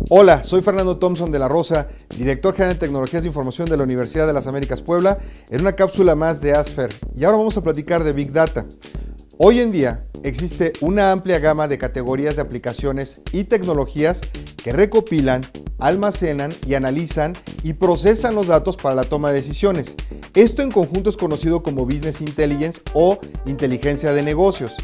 Hola, soy Fernando Thompson de la Rosa, director general de Tecnologías de Información de la Universidad de las Américas Puebla, en una cápsula más de ASFER. Y ahora vamos a platicar de Big Data. Hoy en día existe una amplia gama de categorías de aplicaciones y tecnologías que recopilan, almacenan y analizan y procesan los datos para la toma de decisiones. Esto en conjunto es conocido como Business Intelligence o inteligencia de negocios.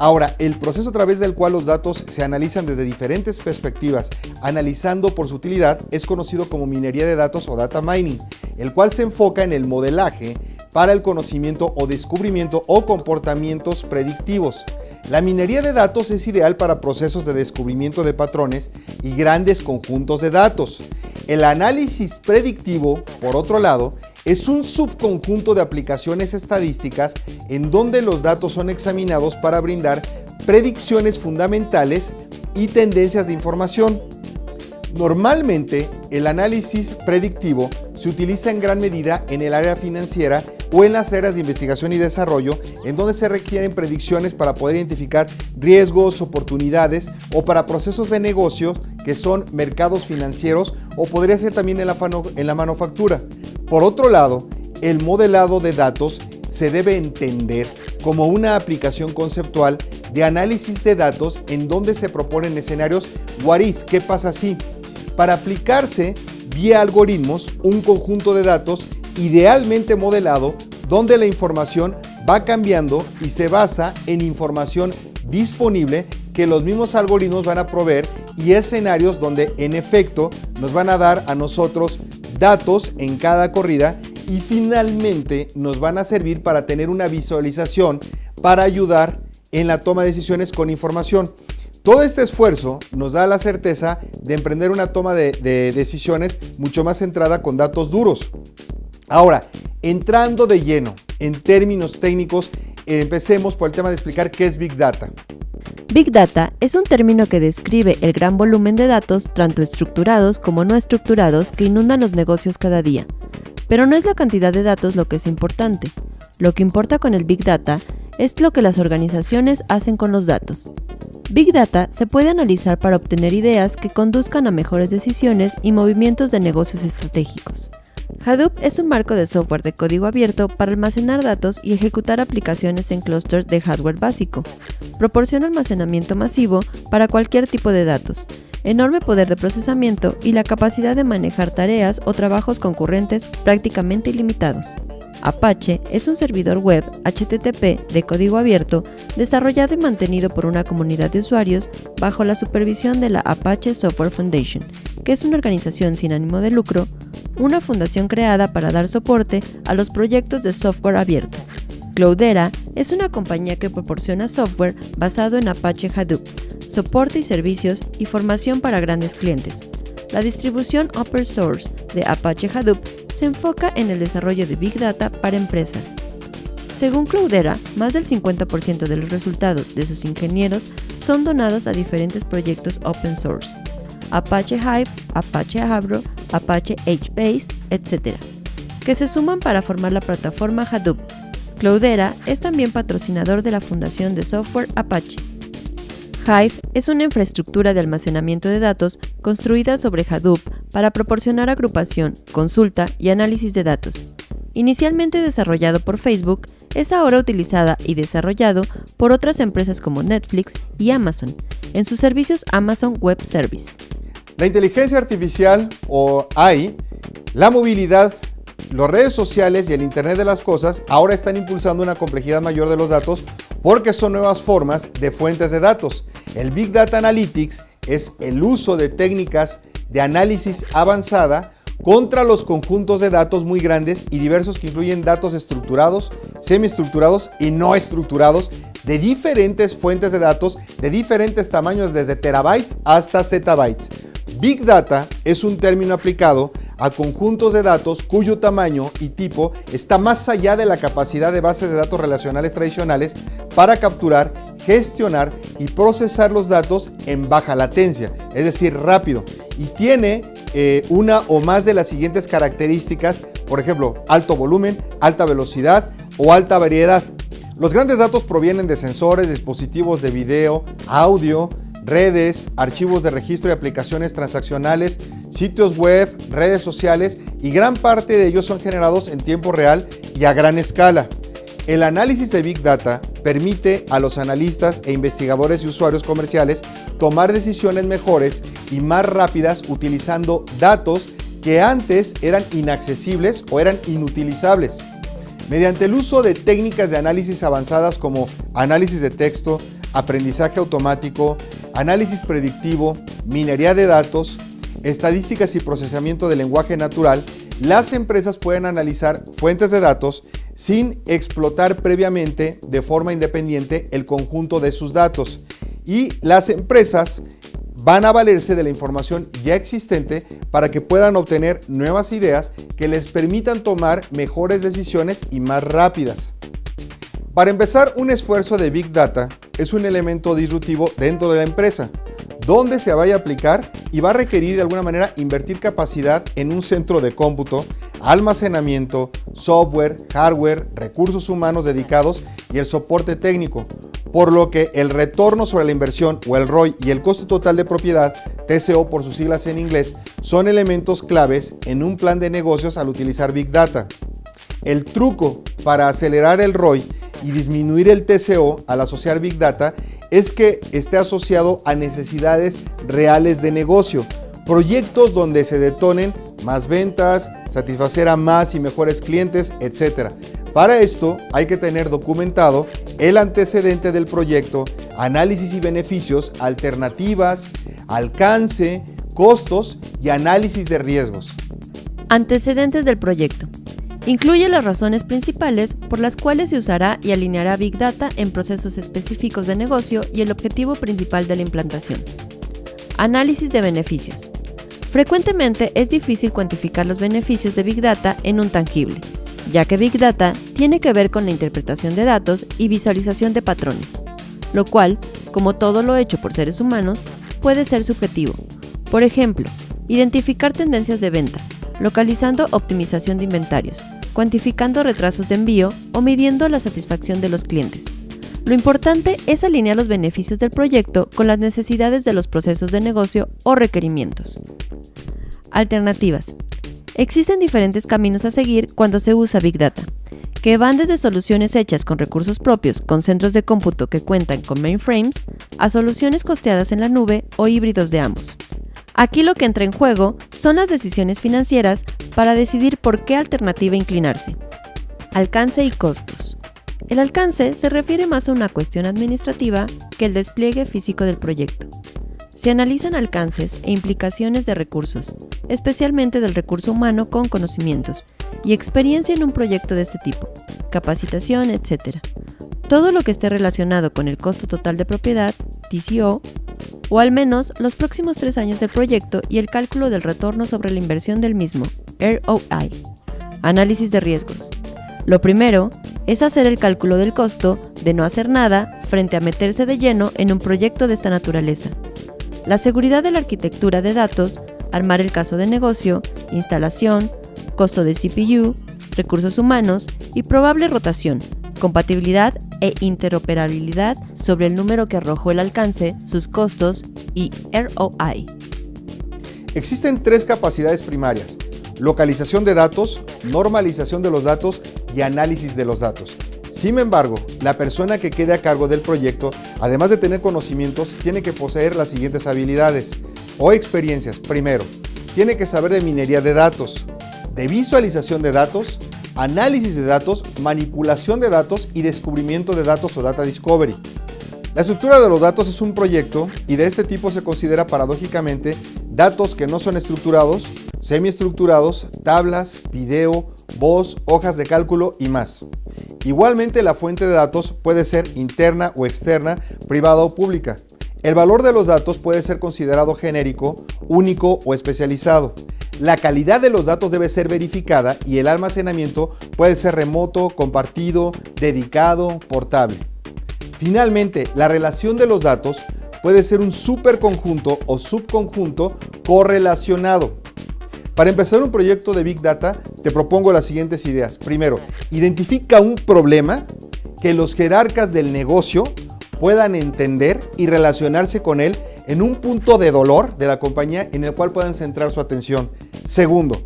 Ahora, el proceso a través del cual los datos se analizan desde diferentes perspectivas, analizando por su utilidad, es conocido como minería de datos o data mining, el cual se enfoca en el modelaje para el conocimiento o descubrimiento o comportamientos predictivos. La minería de datos es ideal para procesos de descubrimiento de patrones y grandes conjuntos de datos. El análisis predictivo, por otro lado, es un subconjunto de aplicaciones estadísticas en donde los datos son examinados para brindar predicciones fundamentales y tendencias de información. Normalmente, el análisis predictivo se utiliza en gran medida en el área financiera o en las áreas de investigación y desarrollo, en donde se requieren predicciones para poder identificar riesgos, oportunidades o para procesos de negocio que son mercados financieros o podría ser también en la manufactura. Por otro lado, el modelado de datos se debe entender como una aplicación conceptual de análisis de datos en donde se proponen escenarios what if, ¿qué pasa si? Para aplicarse vía algoritmos un conjunto de datos idealmente modelado donde la información va cambiando y se basa en información disponible que los mismos algoritmos van a proveer y escenarios donde en efecto nos van a dar a nosotros datos en cada corrida y finalmente nos van a servir para tener una visualización para ayudar en la toma de decisiones con información. Todo este esfuerzo nos da la certeza de emprender una toma de decisiones mucho más centrada con datos duros. Ahora, entrando de lleno en términos técnicos, empecemos por el tema de explicar qué es Big Data. Big Data es un término que describe el gran volumen de datos, tanto estructurados como no estructurados, que inundan los negocios cada día. Pero no es la cantidad de datos lo que es importante. Lo que importa con el Big Data es lo que las organizaciones hacen con los datos. Big Data se puede analizar para obtener ideas que conduzcan a mejores decisiones y movimientos de negocios estratégicos. Hadoop es un marco de software de código abierto para almacenar datos y ejecutar aplicaciones en clústeres de hardware básico. Proporciona almacenamiento masivo para cualquier tipo de datos, enorme poder de procesamiento y la capacidad de manejar tareas o trabajos concurrentes prácticamente ilimitados. Apache es un servidor web HTTP de código abierto desarrollado y mantenido por una comunidad de usuarios bajo la supervisión de la Apache Software Foundation, que es una organización sin ánimo de lucro, una fundación creada para dar soporte a los proyectos de software abierto. Cloudera es una compañía que proporciona software basado en Apache Hadoop, soporte y servicios y formación para grandes clientes. La distribución open source de Apache Hadoop se enfoca en el desarrollo de Big Data para empresas. Según Cloudera, más del 50% de los resultados de sus ingenieros son donados a diferentes proyectos open source. Apache Hive, Apache Avro, Apache HBase, etc., que se suman para formar la plataforma Hadoop. Cloudera es también patrocinador de la Fundación de Software Apache. Hive es una infraestructura de almacenamiento de datos construida sobre Hadoop para proporcionar agrupación, consulta y análisis de datos. Inicialmente desarrollado por Facebook, es ahora utilizada y desarrollado por otras empresas como Netflix y Amazon en sus servicios Amazon Web Service. La inteligencia artificial o AI, la movilidad, las redes sociales y el Internet de las cosas ahora están impulsando una complejidad mayor de los datos porque son nuevas formas de fuentes de datos. El Big Data Analytics es el uso de técnicas de análisis avanzada contra los conjuntos de datos muy grandes y diversos que incluyen datos estructurados, semiestructurados y no estructurados de diferentes fuentes de datos de diferentes tamaños desde terabytes hasta zettabytes. Big Data es un término aplicado a conjuntos de datos cuyo tamaño y tipo está más allá de la capacidad de bases de datos relacionales tradicionales para capturar, gestionar y procesar los datos en baja latencia, es decir, rápido, y tiene una o más de las siguientes características, por ejemplo, alto volumen, alta velocidad o alta variedad. Los grandes datos provienen de sensores, dispositivos de video, audio, redes, archivos de registro y aplicaciones transaccionales, sitios web, redes sociales, y gran parte de ellos son generados en tiempo real y a gran escala. El análisis de Big Data permite a los analistas e investigadores y usuarios comerciales tomar decisiones mejores y más rápidas utilizando datos que antes eran inaccesibles o eran inutilizables. Mediante el uso de técnicas de análisis avanzadas como análisis de texto, aprendizaje automático, análisis predictivo, minería de datos, estadísticas y procesamiento de lenguaje natural, las empresas pueden analizar fuentes de datos sin explotar previamente de forma independiente el conjunto de sus datos, y las empresas van a valerse de la información ya existente para que puedan obtener nuevas ideas que les permitan tomar mejores decisiones y más rápidas. Para empezar, un esfuerzo de Big Data es un elemento disruptivo dentro de la empresa, donde se vaya a aplicar y va a requerir de alguna manera invertir capacidad en un centro de cómputo, almacenamiento, software, hardware, recursos humanos dedicados y el soporte técnico, por lo que el retorno sobre la inversión o el ROI y el costo total de propiedad, TCO por sus siglas en inglés, son elementos claves en un plan de negocios al utilizar Big Data. El truco para acelerar el ROI y disminuir el TCO al asociar Big Data es que esté asociado a necesidades reales de negocio, proyectos donde se detonen más ventas, satisfacer a más y mejores clientes, etc. Para esto hay que tener documentado el antecedente del proyecto, análisis y beneficios, alternativas, alcance, costos y análisis de riesgos. Antecedentes del proyecto. Incluye las razones principales por las cuales se usará y alineará Big Data en procesos específicos de negocio y el objetivo principal de la implantación. Análisis de beneficios. Frecuentemente es difícil cuantificar los beneficios de Big Data en un tangible, ya que Big Data tiene que ver con la interpretación de datos y visualización de patrones, lo cual, como todo lo hecho por seres humanos, puede ser subjetivo. Por ejemplo, identificar tendencias de venta, localizando optimización de inventarios, cuantificando retrasos de envío o midiendo la satisfacción de los clientes. Lo importante es alinear los beneficios del proyecto con las necesidades de los procesos de negocio o requerimientos. Alternativas. Existen diferentes caminos a seguir cuando se usa Big Data, que van desde soluciones hechas con recursos propios con centros de cómputo que cuentan con mainframes, a soluciones costeadas en la nube o híbridos de ambos. Aquí lo que entra en juego son las decisiones financieras para decidir por qué alternativa inclinarse. Alcance y costos. El alcance se refiere más a una cuestión administrativa que el despliegue físico del proyecto. Se analizan alcances e implicaciones de recursos, especialmente del recurso humano con conocimientos y experiencia en un proyecto de este tipo, capacitación, etc. Todo lo que esté relacionado con el costo total de propiedad, TCO, o al menos los próximos 3 años del proyecto y el cálculo del retorno sobre la inversión del mismo, ROI. Análisis de riesgos. Lo primero es hacer el cálculo del costo de no hacer nada frente a meterse de lleno en un proyecto de esta naturaleza. La seguridad de la arquitectura de datos, armar el caso de negocio, instalación, costo de CPU, recursos humanos y probable rotación, compatibilidad e interoperabilidad sobre el número que arrojó el alcance, sus costos y ROI. Existen 3 capacidades primarias: localización de datos, normalización de los datos y análisis de los datos. Sin embargo, la persona que quede a cargo del proyecto, además de tener conocimientos, tiene que poseer las siguientes habilidades o experiencias. Primero, tiene que saber de minería de datos, de visualización de datos, análisis de datos, manipulación de datos y descubrimiento de datos o data discovery. La estructura de los datos es un proyecto y de este tipo se considera paradójicamente datos que no son estructurados, semiestructurados, tablas, video, voz, hojas de cálculo y más. Igualmente, la fuente de datos puede ser interna o externa, privada o pública. El valor de los datos puede ser considerado genérico, único o especializado. La calidad de los datos debe ser verificada y el almacenamiento puede ser remoto, compartido, dedicado, portable. Finalmente, la relación de los datos puede ser un superconjunto o subconjunto correlacionado. Para empezar un proyecto de Big Data, te propongo las siguientes ideas. Primero, identifica un problema que los jerarcas del negocio puedan entender y relacionarse con él en un punto de dolor de la compañía en el cual puedan centrar su atención. Segundo,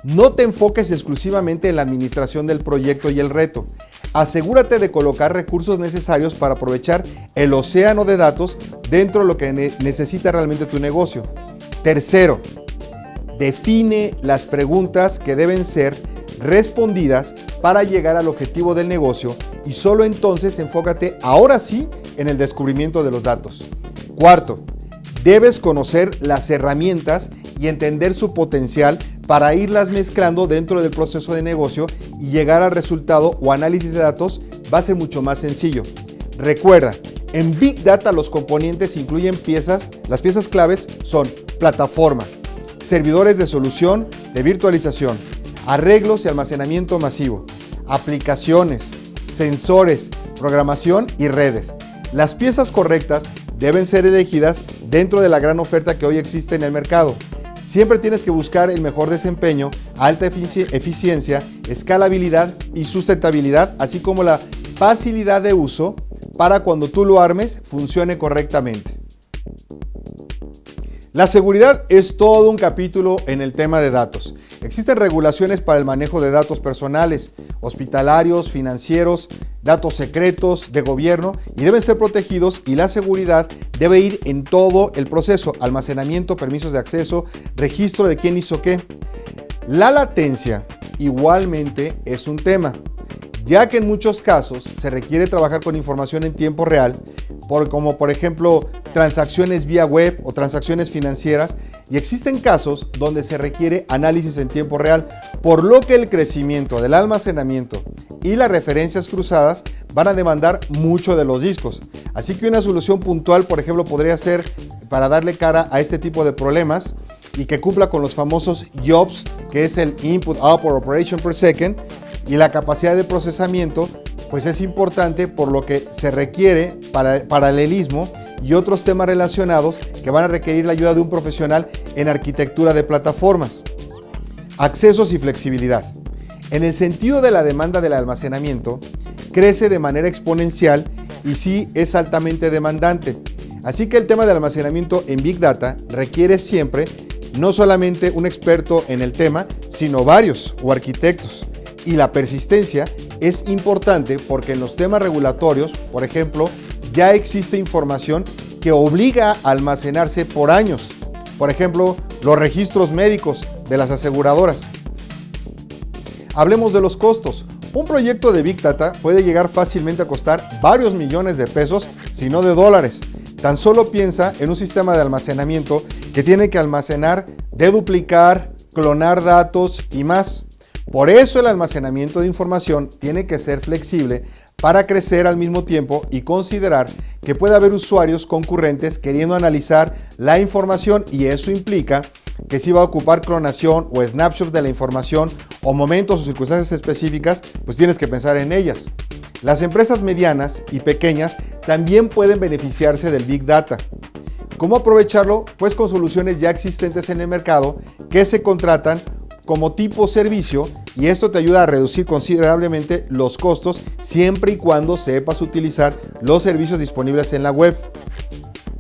no te enfoques exclusivamente en la administración del proyecto y el reto. Asegúrate de colocar recursos necesarios para aprovechar el océano de datos dentro de lo que necesita realmente tu negocio. Tercero, define las preguntas que deben ser respondidas para llegar al objetivo del negocio y solo entonces enfócate ahora sí en el descubrimiento de los datos. Cuarto, debes conocer las herramientas y entender su potencial para irlas mezclando dentro del proceso de negocio y llegar al resultado o análisis de datos va a ser mucho más sencillo. Recuerda, en Big Data los componentes incluyen las piezas claves son plataforma, servidores de solución de virtualización, arreglos y almacenamiento masivo, aplicaciones, sensores, programación y redes. Las piezas correctas deben ser elegidas dentro de la gran oferta que hoy existe en el mercado. Siempre tienes que buscar el mejor desempeño, alta eficiencia, escalabilidad y sustentabilidad, así como la facilidad de uso para cuando tú lo armes funcione correctamente. La seguridad es todo un capítulo en el tema de datos. Existen regulaciones para el manejo de datos personales, hospitalarios, financieros, datos secretos de gobierno y deben ser protegidos y la seguridad debe ir en todo el proceso, almacenamiento, permisos de acceso, registro de quién hizo qué. La latencia igualmente es un tema, ya que en muchos casos se requiere trabajar con información en tiempo real, como por ejemplo transacciones vía web o transacciones financieras, y existen casos donde se requiere análisis en tiempo real, por lo que el crecimiento del almacenamiento y las referencias cruzadas van a demandar mucho de los discos. Así que una solución puntual, por ejemplo, podría ser para darle cara a este tipo de problemas y que cumpla con los famosos IOPS, que es el Input Output Operation Per Second, y la capacidad de procesamiento, pues es importante por lo que se requiere paralelismo y otros temas relacionados que van a requerir la ayuda de un profesional en arquitectura de plataformas. Accesos y flexibilidad. En el sentido de la demanda del almacenamiento, crece de manera exponencial y sí es altamente demandante. Así que el tema del almacenamiento en Big Data requiere siempre no solamente un experto en el tema, sino varios o arquitectos. Y la persistencia es importante porque en los temas regulatorios, por ejemplo, ya existe información que obliga a almacenarse por años. Por ejemplo, los registros médicos de las aseguradoras. Hablemos de los costos. Un proyecto de Big Data puede llegar fácilmente a costar varios millones de pesos, si no de dólares. Tan solo piensa en un sistema de almacenamiento que tiene que almacenar, deduplicar, clonar datos y más. Por eso el almacenamiento de información tiene que ser flexible para crecer al mismo tiempo y considerar que puede haber usuarios concurrentes queriendo analizar la información y eso implica que si va a ocupar clonación o snapshots de la información o momentos o circunstancias específicas, pues tienes que pensar en ellas. Las empresas medianas y pequeñas también pueden beneficiarse del Big Data. ¿Cómo aprovecharlo? Pues con soluciones ya existentes en el mercado que se contratan como tipo servicio y esto te ayuda a reducir considerablemente los costos siempre y cuando sepas utilizar los servicios disponibles en la web.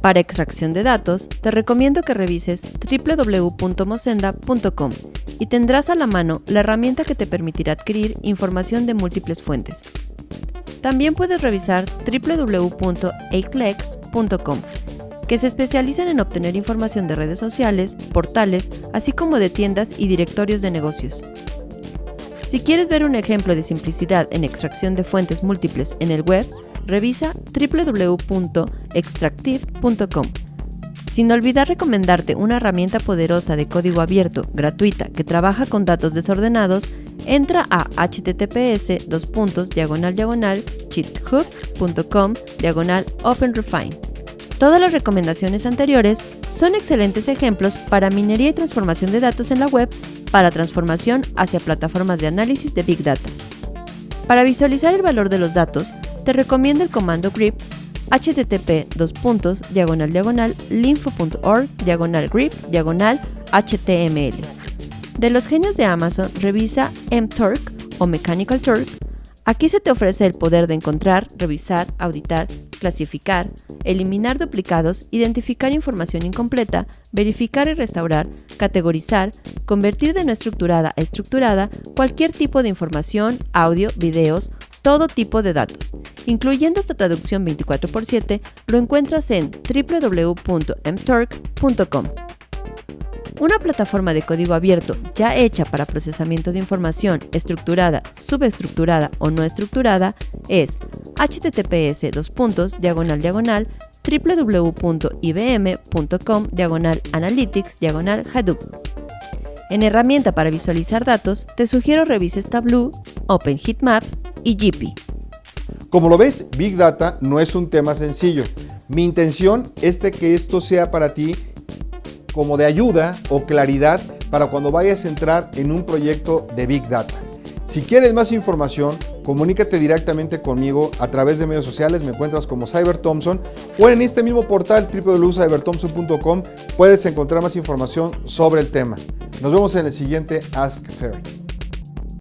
Para extracción de datos, te recomiendo que revises www.mozenda.com y tendrás a la mano la herramienta que te permitirá adquirir información de múltiples fuentes. También puedes revisar www.aclex.com, que se especializan en obtener información de redes sociales, portales, así como de tiendas y directorios de negocios. Si quieres ver un ejemplo de simplicidad en extracción de fuentes múltiples en el web, revisa www.extractive.com. Sin olvidar recomendarte una herramienta poderosa de código abierto, gratuita, que trabaja con datos desordenados, entra a https://cheathub.com/openrefine. Todas las recomendaciones anteriores son excelentes ejemplos para minería y transformación de datos en la web para transformación hacia plataformas de análisis de Big Data. Para visualizar el valor de los datos, te recomiendo el comando grep http://linfo.org/grep/html. De los genios de Amazon, revisa mTurk o Mechanical Turk, Aquí se te ofrece el poder de encontrar, revisar, auditar, clasificar, eliminar duplicados, identificar información incompleta, verificar y restaurar, categorizar, convertir de no estructurada a estructurada cualquier tipo de información, audio, videos, todo tipo de datos, incluyendo esta traducción 24/7, lo encuentras en www.mturk.com. Una plataforma de código abierto ya hecha para procesamiento de información estructurada, subestructurada o no estructurada es https://www.ibm.com/analytics/Hadoop. En herramienta para visualizar datos, te sugiero revises Tableau, OpenHeatMap y GP. Como lo ves, Big Data no es un tema sencillo. Mi intención es de que esto sea para ti como de ayuda o claridad para cuando vayas a entrar en un proyecto de Big Data. Si quieres más información, comunícate directamente conmigo a través de medios sociales, me encuentras como CyberThompson o en este mismo portal www.cyberthompson.com puedes encontrar más información sobre el tema. Nos vemos en el siguiente Ask Fair.